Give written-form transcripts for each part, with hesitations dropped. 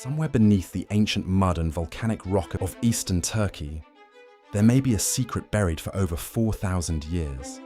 Somewhere beneath the ancient mud and volcanic rock of eastern Turkey, there may be a secret buried for over 4,000 years.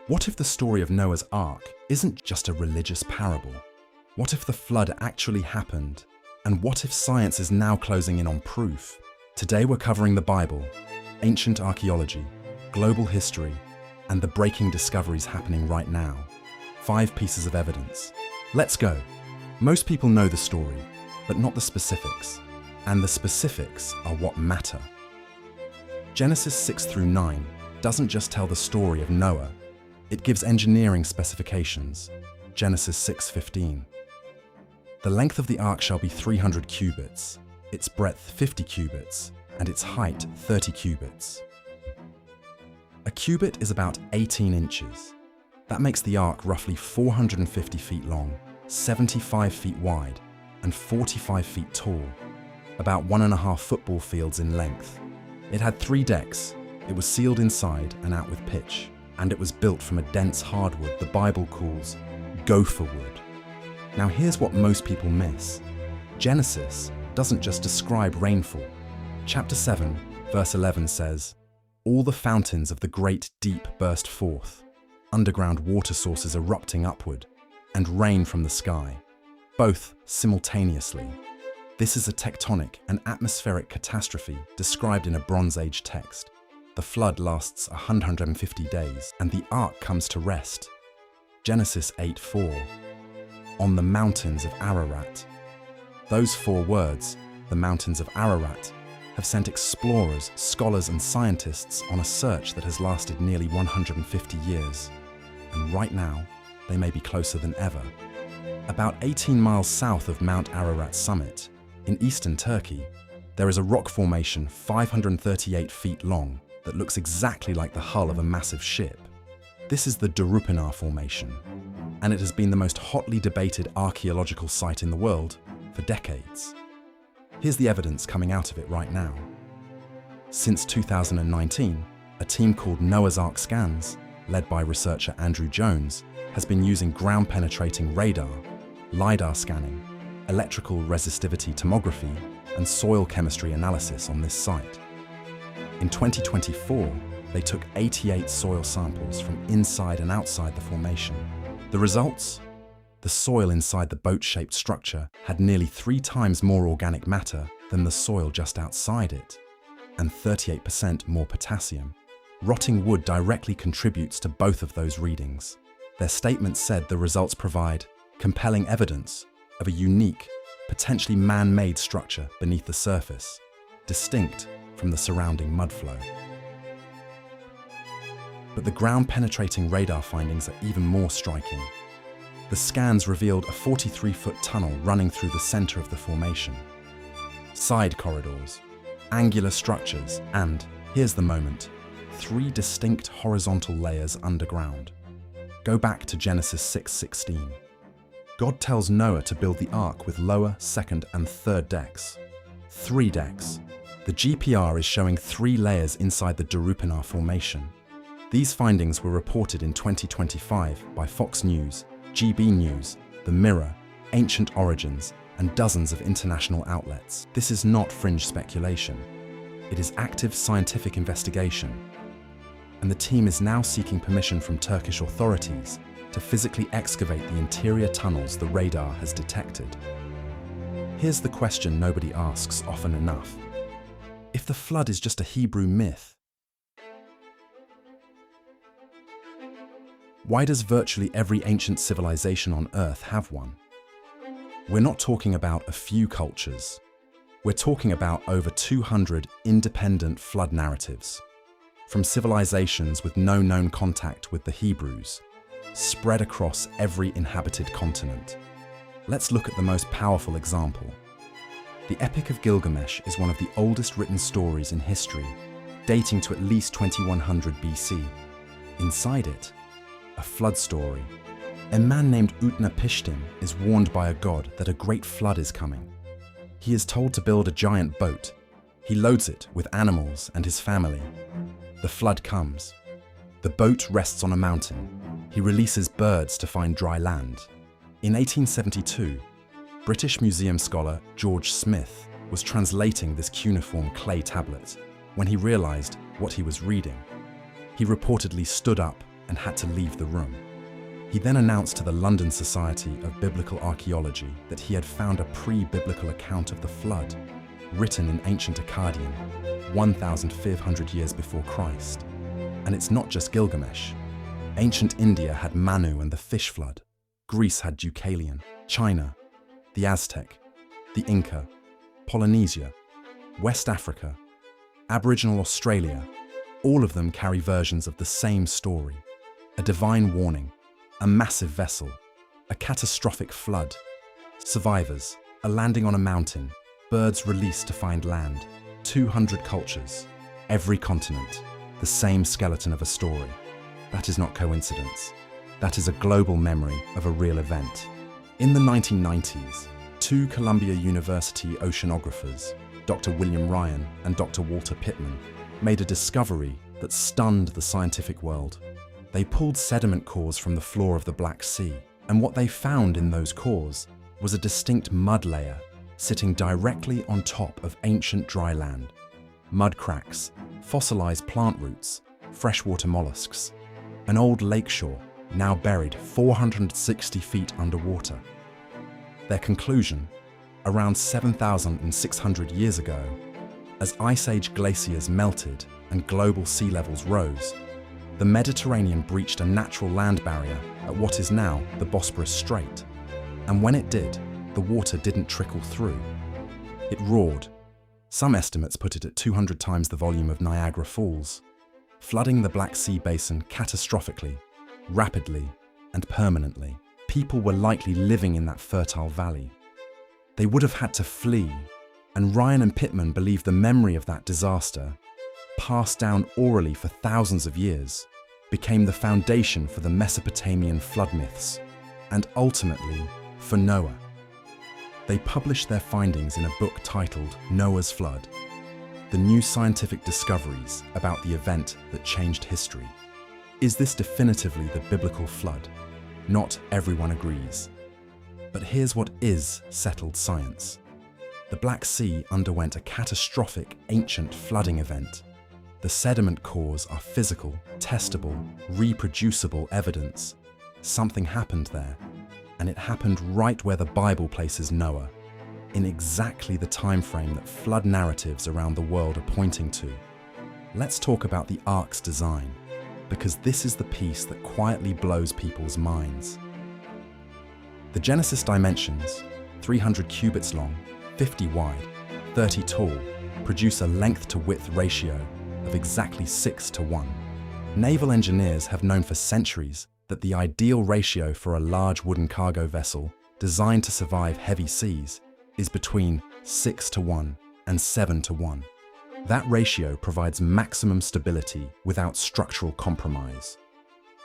What if the story of Noah's Ark isn't just a religious parable? What if the flood actually happened? And what if science is now closing in on proof? Today we're covering the Bible, ancient archaeology, global history, and the breaking discoveries happening right now. 5 pieces of evidence. Let's go. Most people know the story, but not the specifics. And the specifics are what matter. Genesis 6 through 9 doesn't just tell the story of Noah, it gives engineering specifications. Genesis 6:15. The length of the ark shall be 300 cubits, its breadth 50 cubits, and its height 30 cubits. A cubit is about 18 inches. That makes the ark roughly 450 feet long, 75 feet wide, and 45 feet tall, about 1.5 football fields in length. It had 3 decks, it was sealed inside and out with pitch, and it was built from a dense hardwood the Bible calls gopher wood. Now here's what most people miss. Genesis doesn't just describe rainfall. Chapter 7, verse 11 says, "All the fountains of the great deep burst forth, underground water sources erupting upward, and rain from the sky, both simultaneously." This is a tectonic and atmospheric catastrophe described in a Bronze Age text. The flood lasts 150 days, and the ark comes to rest. Genesis 8:4. On the mountains of Ararat. Those 4 words, the mountains of Ararat, have sent explorers, scholars, and scientists on a search that has lasted nearly 150 years. And right now, they may be closer than ever. About 18 miles south of Mount Ararat summit, in eastern Turkey, there is a rock formation 538 feet long that looks exactly like the hull of a massive ship. This is the Durupinar Formation, and it has been the most hotly debated archaeological site in the world for decades. Here's the evidence coming out of it right now. Since 2019, a team called Noah's Ark Scans, led by researcher Andrew Jones, has been using ground-penetrating radar, LiDAR scanning, electrical resistivity tomography, and soil chemistry analysis on this site. In 2024, they took 88 soil samples from inside and outside the formation. The results? The soil inside the boat-shaped structure had nearly 3 times more organic matter than the soil just outside it, and 38% more potassium. Rotting wood directly contributes to both of those readings. Their statement said the results provide compelling evidence of a unique, potentially man-made structure beneath the surface, distinct from the surrounding mudflow. But the ground-penetrating radar findings are even more striking. The scans revealed a 43-foot tunnel running through the center of the formation. Side corridors, angular structures, and, here's the moment, 3 distinct horizontal layers underground. Go back to Genesis 6:16. God tells Noah to build the ark with lower, second, and third decks. 3 decks. The GPR is showing 3 layers inside the Durupinar Formation. These findings were reported in 2025 by Fox News, GB News, The Mirror, Ancient Origins, and dozens of international outlets. This is not fringe speculation. It is active scientific investigation. And the team is now seeking permission from Turkish authorities to physically excavate the interior tunnels the radar has detected. Here's the question nobody asks often enough. If the flood is just a Hebrew myth, why does virtually every ancient civilization on Earth have one? We're not talking about a few cultures. We're talking about over 200 independent flood narratives, from civilizations with no known contact with the Hebrews, spread across every inhabited continent. Let's look at the most powerful example. The Epic of Gilgamesh is one of the oldest written stories in history, dating to at least 2100 BC. Inside it, a flood story. A man named Utnapishtim is warned by a god that a great flood is coming. He is told to build a giant boat. He loads it with animals and his family. The flood comes. The boat rests on a mountain. He releases birds to find dry land. In 1872, British museum scholar George Smith was translating this cuneiform clay tablet when he realized what he was reading. He reportedly stood up and had to leave the room. He then announced to the London Society of Biblical Archaeology that he had found a pre-biblical account of the flood, written in ancient Akkadian, 1,500 years before Christ. And it's not just Gilgamesh. Ancient India had Manu and the fish flood. Greece had Deucalion. China, the Aztec, the Inca, Polynesia, West Africa, Aboriginal Australia, all of them carry versions of the same story. A divine warning, a massive vessel, a catastrophic flood, survivors, a landing on a mountain, birds released to find land, 200 cultures, every continent, the same skeleton of a story. That is not coincidence. That is a global memory of a real event. In the 1990s, two Columbia University oceanographers, Dr. William Ryan and Dr. Walter Pittman, made a discovery that stunned the scientific world. They pulled sediment cores from the floor of the Black Sea, and what they found in those cores was a distinct mud layer sitting directly on top of ancient dry land. Mud cracks, fossilized plant roots, freshwater mollusks, an old lakeshore now buried 460 feet underwater. Their conclusion, around 7,600 years ago, as Ice Age glaciers melted and global sea levels rose, the Mediterranean breached a natural land barrier at what is now the Bosporus Strait. And when it did, the water didn't trickle through. It roared. Some estimates put it at 200 times the volume of Niagara Falls, flooding the Black Sea basin catastrophically, rapidly, and permanently. People were likely living in that fertile valley. They would have had to flee, and Ryan and Pittman believe the memory of that disaster, passed down orally for thousands of years, became the foundation for the Mesopotamian flood myths, and ultimately for Noah. They published their findings in a book titled Noah's Flood, the new scientific discoveries about the event that changed history. Is this definitively the biblical flood? Not everyone agrees. But here's what is settled science. The Black Sea underwent a catastrophic ancient flooding event. The sediment cores are physical, testable, reproducible evidence. Something happened there, and it happened right where the Bible places Noah, in exactly the time frame that flood narratives around the world are pointing to. Let's talk about the ark's design, because this is the piece that quietly blows people's minds. The Genesis dimensions, 300 cubits long, 50 wide, 30 tall, produce a length-to-width ratio of exactly 6:1. Naval engineers have known for centuries that the ideal ratio for a large wooden cargo vessel designed to survive heavy seas is between 6:1 and 7:1. That ratio provides maximum stability without structural compromise.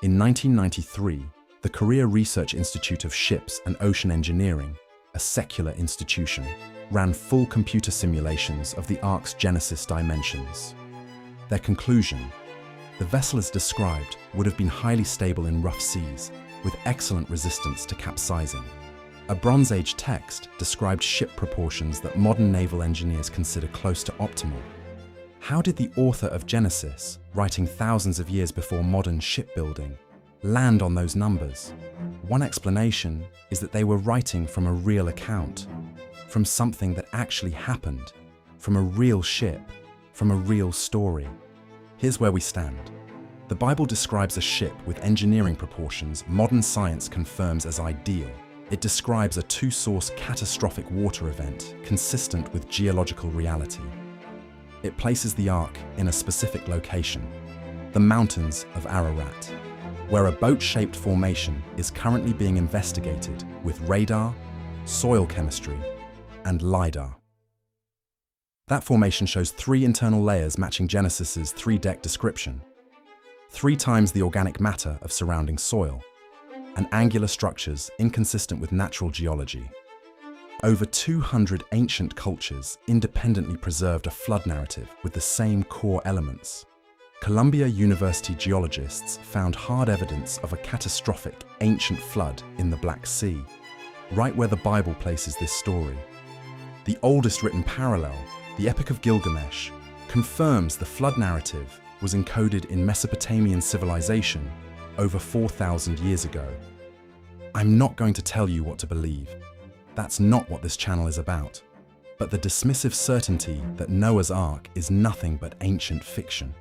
In 1993, the Korea Research Institute of Ships and Ocean Engineering, a secular institution, ran full computer simulations of the Ark's Genesis dimensions. Their conclusion: the vessel as described would have been highly stable in rough seas, with excellent resistance to capsizing. A Bronze Age text described ship proportions that modern naval engineers consider close to optimal. How did the author of Genesis, writing thousands of years before modern shipbuilding, land on those numbers? One explanation is that they were writing from a real account, from something that actually happened, from a real ship, from a real story. Here's where we stand. The Bible describes a ship with engineering proportions modern science confirms as ideal. It describes a two-source catastrophic water event consistent with geological reality. It places the Ark in a specific location, the mountains of Ararat, where a boat-shaped formation is currently being investigated with radar, soil chemistry, and LiDAR. That formation shows 3 internal layers matching Genesis's 3-deck description, 3 times the organic matter of surrounding soil, and angular structures inconsistent with natural geology. Over 200 ancient cultures independently preserved a flood narrative with the same core elements. Columbia University geologists found hard evidence of a catastrophic ancient flood in the Black Sea. right where the Bible places this story. The oldest written parallel, the Epic of Gilgamesh, confirms the flood narrative was encoded in Mesopotamian civilization over 4,000 years ago. I'm not going to tell you what to believe. That's not what this channel is about. But the dismissive certainty that Noah's Ark is nothing but ancient fiction.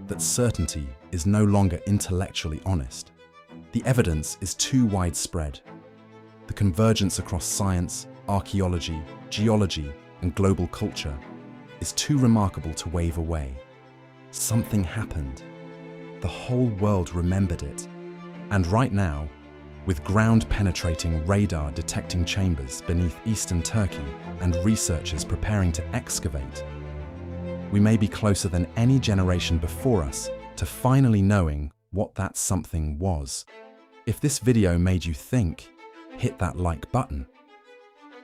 That certainty is no longer intellectually honest. The evidence is too widespread. The convergence across science, archaeology, geology, and global culture is too remarkable to wave away. Something happened. The whole world remembered it. And right now, with ground-penetrating radar-detecting chambers beneath eastern Turkey and researchers preparing to excavate, we may be closer than any generation before us to finally knowing what that something was. If this video made you think, hit that like button.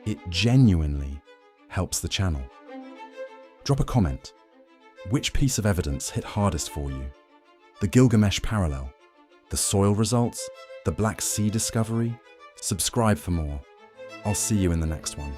It genuinely helps the channel. Drop a comment. Which piece of evidence hit hardest for you? The Gilgamesh parallel? The soil results? The Black Sea discovery? Subscribe for more. I'll see you in the next one.